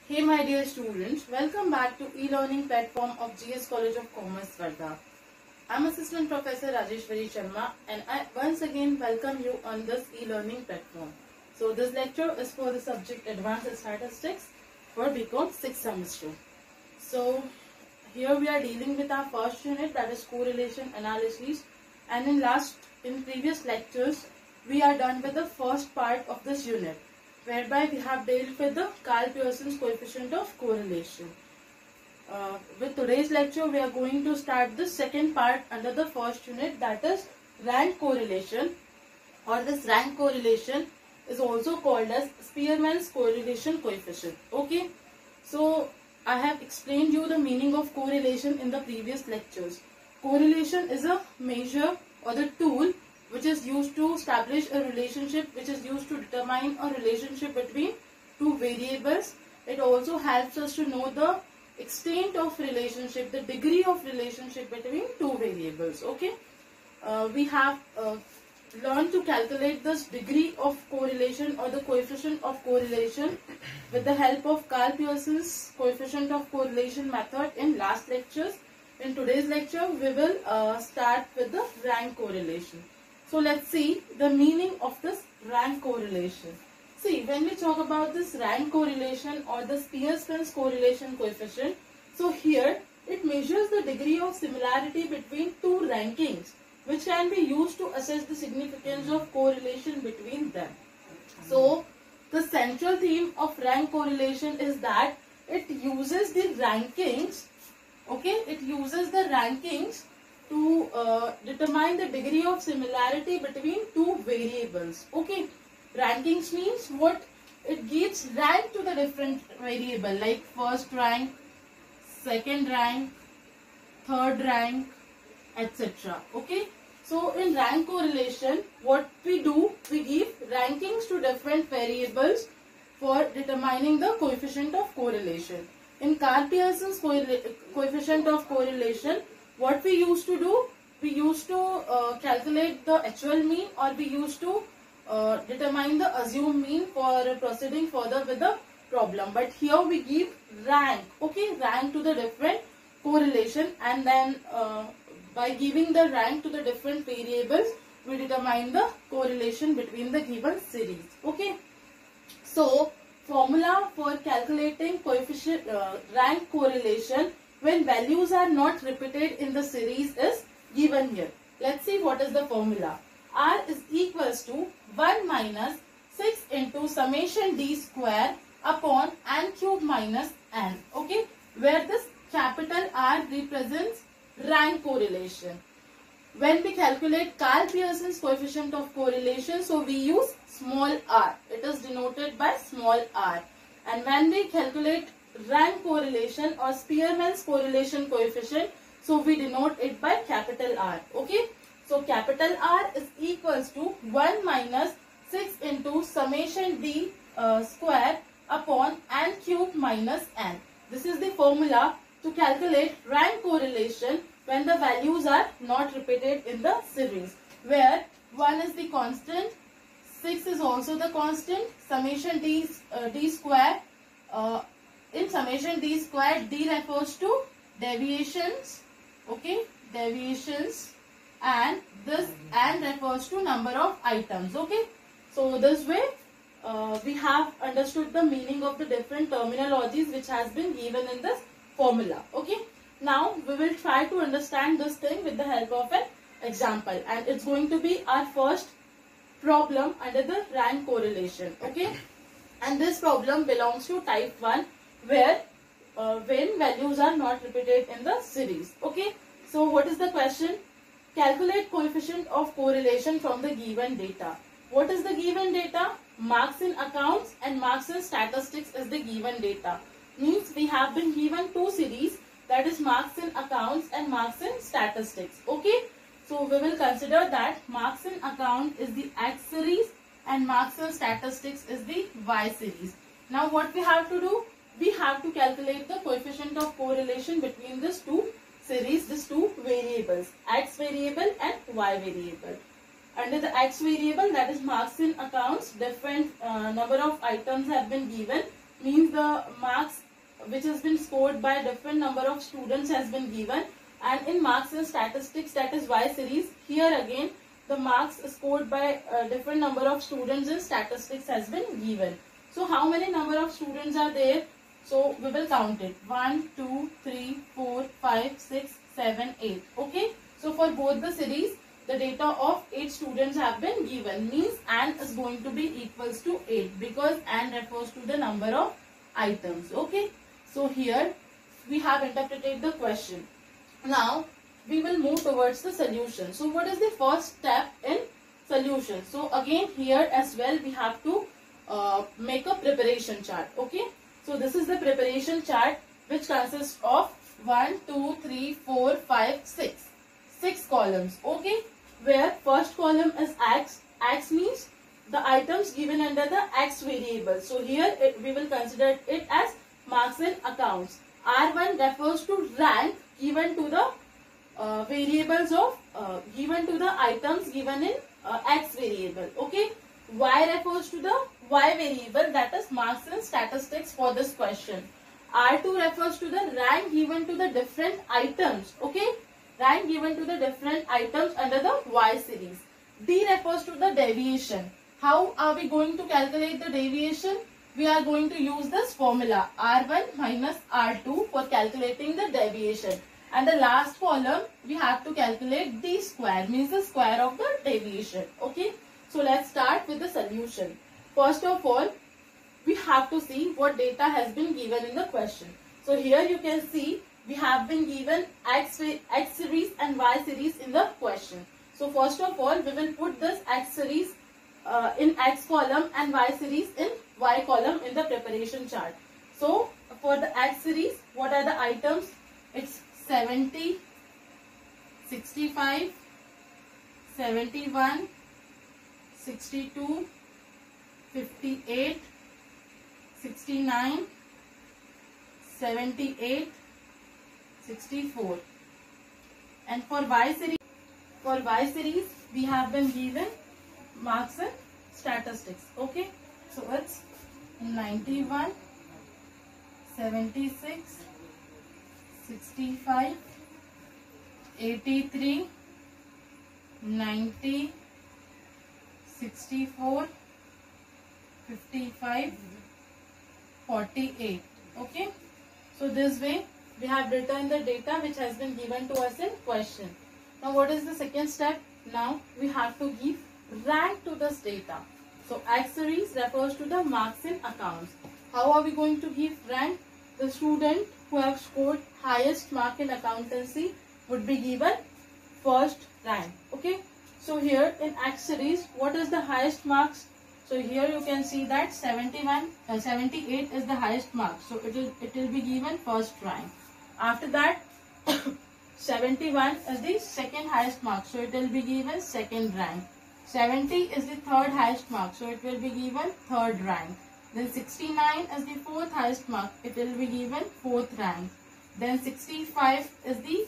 Hey my dear students, welcome back to e-learning platform of GS College of Commerce, Wardha. I'm Assistant Professor Rajeshwari Sharma and I once again welcome you on this e-learning platform. So this lecture is for the subject Advanced Statistics for BCom 6th semester. So here we are dealing with our first unit, that is correlation analysis, and in previous lectures we are done with the first part of this unit, whereby we have dealt with the Karl Pearson's coefficient of correlation. With today's lecture, we are going to start the second part under the first unit, that is rank correlation, or this rank correlation is also called as Spearman's correlation coefficient. Okay, so I have explained you the meaning of correlation in the previous lectures. Correlation is a measure or the tool which is used to establish a relationship, which is used to determine a relationship between two variables. It also helps us to know the extent of relationship, the degree of relationship between two variables. Okay, we have learned to calculate this degree of correlation or the coefficient of correlation with the help of Karl Pearson's coefficient of correlation method in last lectures. In today's lecture, we will start with the rank correlation. So let's see the meaning of this rank correlation. See, when we talk about this rank correlation or the Spearman's correlation coefficient, so here it measures the degree of similarity between two rankings, which can be used to assess the significance of correlation between them. So the central theme of rank correlation is that it uses the rankings, it uses the rankings to determine the degree of similarity between two variables. Okay, rankings means what? It gives rank to the different variable, like first rank, second rank, third rank, etc. Okay, so in rank correlation, what we do, we give rankings to different variables for determining the coefficient of correlation. In Karl Pearson's coefficient of correlation, what we used to do, we used to calculate the actual mean, or we used to determine the assumed mean for proceeding further with the problem. But here we give rank, rank to the different correlation, and then by giving the rank to the different variables, we determine the correlation between the given series. Okay, so formula for calculating coefficient rank correlation when values are not repeated in the series is given here. Let's see what is the formula. R is equals to 1 minus 6 into summation d square upon n cube minus n. Okay, where this capital R represents rank correlation. When we calculate Karl Pearson's coefficient of correlation, so we use small r. It is denoted by small r. And when we calculate rank correlation or Spearman's correlation coefficient, so we denote it by capital R. Okay, so capital R is equals to 1 minus 6 into summation d square upon n cube minus n. This is the formula to calculate rank correlation when the values are not repeated in the series, where 1 is the constant, 6 is also the constant, summation d square, in summation d square, d refers to deviations, deviations, and this n refers to number of items. Okay, so this way we have understood the meaning of the different terminologies which has been given in this formula. Okay, now we will try to understand this thing with the help of an example, and it's going to be our first problem under the rank correlation. Okay, and this problem belongs to type 1, where when values are not repeated in the series. Okay, so what is the question? Calculate coefficient of correlation from the given data. What is the given data? Marks in accounts and marks in statistics is the given data. Means we have been given two series, that is marks in accounts and marks in statistics. Okay, so we will consider that marks in account is the X series and marks in statistics is the Y series. Now what we have to do? We have to calculate the coefficient of correlation between these two series, these two variables, X variable and Y variable. Under the X variable, that is marks in accounts, different number of items have been given. means the marks which has been scored by different number of students has been given, and in marks and statistics, that is Y series, here again the marks scored by different number of students in statistics has been given. So how many number of students are there? So we will count it. 1, 2, 3, 4, 5, 6, 7, 8. Okay. So for both the series, the data of 8 students have been given. Means n is going to be equals to 8 because n refers to the number of items. Okay. So here we have interpreted the question. Now we will move towards the solution. So what is the first step in solution? So again here as well we have to make a preparation chart. Okay. So this is the preparation chart which consists of 1, 2, 3, 4, 5, 6. 6 columns. Okay. Where first column is X. X means the items given under the X variable. So here we will consider it as marks in accounts. R1 refers to rank given to the variables of given to the items given in X variable. Okay. Y refers to the Y variable, that is marks in statistics for this question. R2 refers to the rank given to the different items. Okay. Rank given to the different items under the Y series. D refers to the deviation. How are we going to calculate the deviation? We are going to use this formula R1 minus R2 for calculating the deviation. And the last column we have to calculate D square, means the square of the deviation. Okay. So let's start with the solution. First of all, we have to see what data has been given in the question. So here you can see we have been given X series and Y series in the question. So first of all, we will put this X series in X column and Y series in Y column in the preparation chart. So for the X series, what are the items? It's 70, 65, 71, 62, 58, 69, 78, 64. And for Y series, we have been given marks and statistics. Okay. So it's 91, 76, 65, 83, 90, 64, 55, 48. Okay. So this way we have written the data which has been given to us in question. Now what is the second step? Now we have to give rank to this data. So X series refers to the marks in accounts. How are we going to give rank? The student who have scored highest mark in accountancy would be given first rank. Okay. So here in X series, what is the highest marks? So here you can see that 78 is the highest mark. So it will be given first rank. After that 71 is the second highest mark. So it will be given second rank. 70 is the third highest mark. So it will be given third rank. Then 69 is the fourth highest mark. It will be given fourth rank. Then 65 is the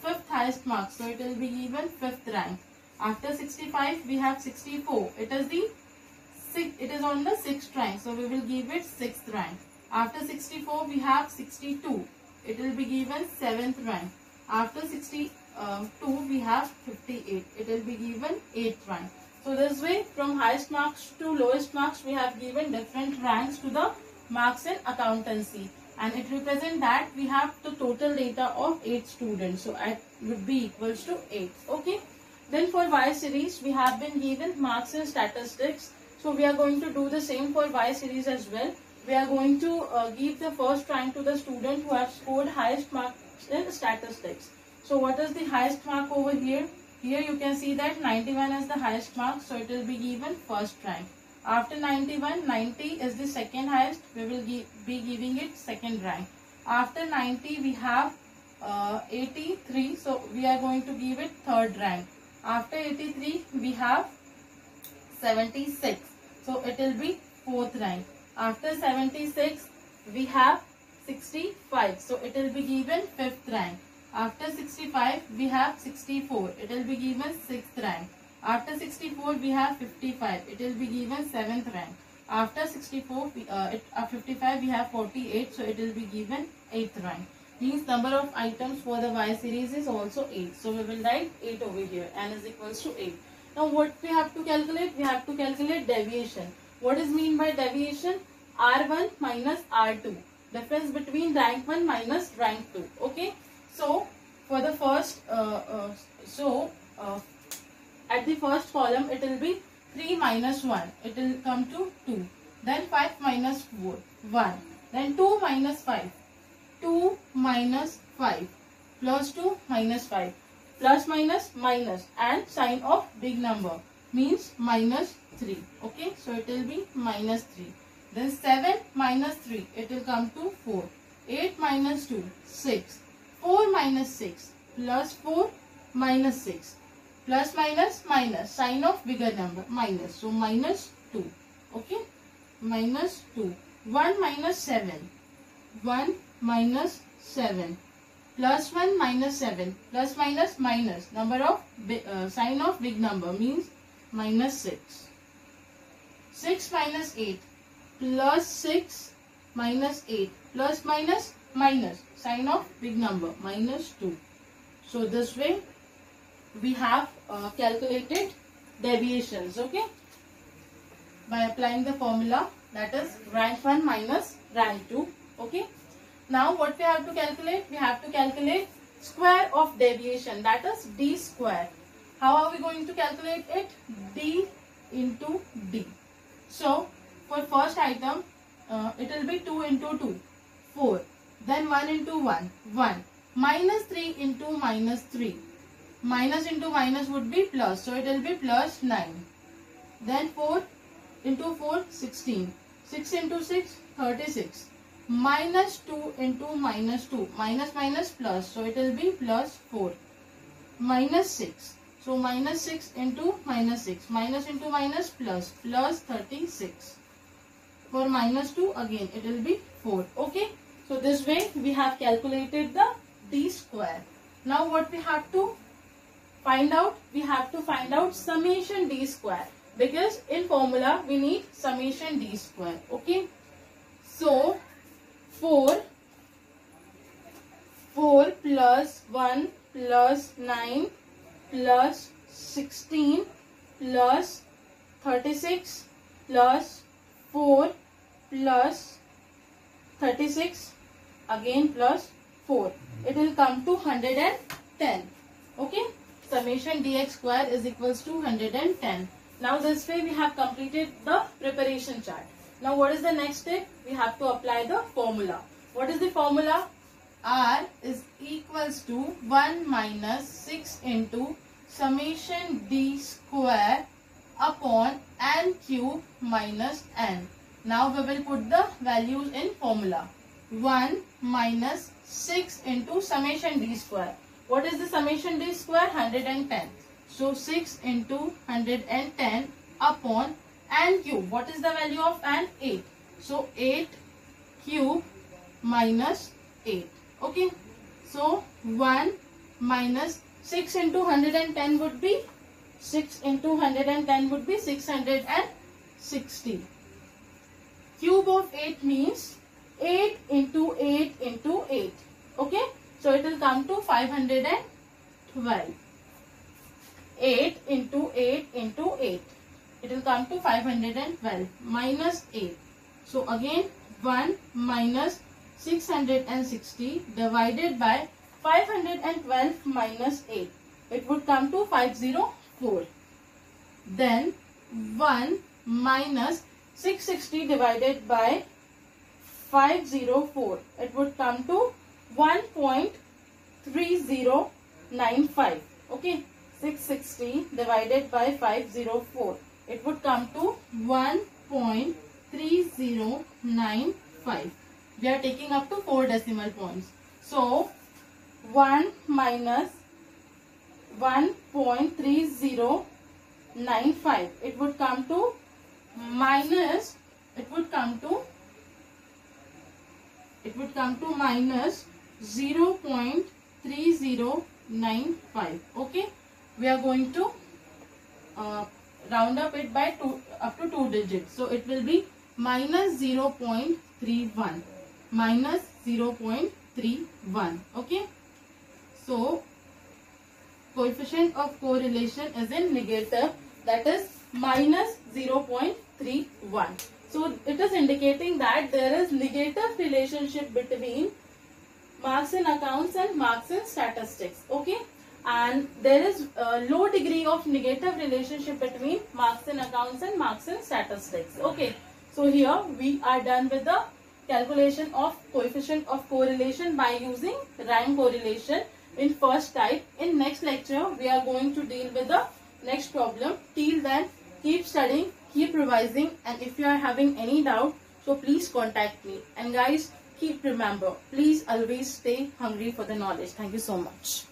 fifth highest mark. So it will be given fifth rank. After 65 we have 64. It is on the sixth rank. So we will give it sixth rank. After 64 we have 62. It will be given seventh rank. After 62 we have 58. It will be given eighth rank. So this way from highest marks to lowest marks we have given different ranks to the marks in accountancy. And it represents that we have the total data of 8 students. So it would be equals to 8. Okay. Then for Y series we have been given marks in statistics. So we are going to do the same for Y series as well. We are going to give the first rank to the student who have scored highest marks in statistics. So what is the highest mark over here? Here you can see that 91 is the highest mark. So it will be given first rank. After 91, 90 is the second highest. We will be giving it second rank. After 90 we have 83. So we are going to give it third rank. After 83 we have 76. So it will be fourth rank. After 76 we have 65. So it will be given fifth rank. After 65 we have 64. It will be given sixth rank. After 64 we have 55. It will be given seventh rank. After 64, 55 we have 48, so it will be given 8th rank. Means number of items for the Y series is also 8. So we will write 8 over here. N is equals to 8. Now what we have to calculate? We have to calculate deviation. What is mean by deviation? R1 minus R2. Difference between rank 1 minus rank 2. Okay. So for the first, at the first column it will be 3 minus 1. It will come to 2. Then 5 minus 4, 1. Then 2 minus 5. 2 minus 5 plus 2 minus 5 plus minus minus and sign of big number means minus 3. Okay, so it will be minus 3. Then 7 minus 3, it will come to 4. 8 minus 2, 6. 4 minus 6 plus 4 minus 6 plus minus minus sign of bigger number minus, so minus 2. Okay, minus 2. 1 minus 7, 1 minus 7 plus 1 minus 7 plus minus minus number of sign of big number means minus 6. 6 minus 8 plus 6 minus 8 plus minus minus sign of big number minus 2. So this way we have calculated deviations, okay, by applying the formula, that is rank 1 minus rank 2. Okay. Now what we have to calculate? We have to calculate square of deviation, that is d square. How are we going to calculate it? D into d. So for first item it will be 2 into 2, 4. Then 1 into 1, 1. Minus 3 into minus 3. Minus into minus would be plus, so it will be plus 9. Then 4 into 4, 16. 6 into 6, 36. Minus 2 into minus 2. Minus minus plus, so it will be plus 4. Minus 6. So minus 6 into minus 6. Minus into minus plus, plus 36. For minus 2 again it will be 4. Okay. So this way we have calculated the d square. Now what we have to find out? We have to find out summation d square, because in formula we need summation d square. Okay. So 4 plus 1 plus 9 plus 16 plus 36 plus 4 plus 36 again plus 4. It will come to 110. Okay. Summation dx square is equals to 110. Now this way we have completed the preparation chart. Now what is the next step? We have to apply the formula. What is the formula? R is equals to 1 minus 6 into summation d square upon n cube minus n. Now we will put the values in formula. 1 minus 6 into summation d square. What is the summation d square? 110. So 6 into 110 upon n cube. What is the value of n? 8. So 8 cube minus 8. Okay. So 1 minus 6 into 110 would be 6 into 110 would be 660. Cube of 8 means 8 into 8 into 8. Okay. So it will come to 512. 8 into 8 into 8. It will come to 512 minus 8. So again 1 minus 660 divided by 512 minus 8. It would come to 504. Then 1 minus 660 divided by 504. It would come to 1.3095. Okay. 660 divided by 504. It would come to 1.3095. We are taking up to 4 decimal points. So 1 minus 1.3095. It would come to minus. It would come to minus 0.3095. Okay. We are going to round up it by 2 up to 2 digits. So it will be minus 0.31, minus 0.31. Okay, so coefficient of correlation is in negative, that is minus 0.31. So it is indicating that there is negative relationship between marks in accounts and marks in statistics. Okay, and there is a low degree of negative relationship between marks in accounts and marks in statistics. Okay, so here we are done with the calculation of coefficient of correlation by using rank correlation in first type. In next lecture we are going to deal with the next problem. Till then, keep studying, keep revising, and if you are having any doubt, so please contact me. And guys, keep remember, please always stay hungry for the knowledge. Thank you so much.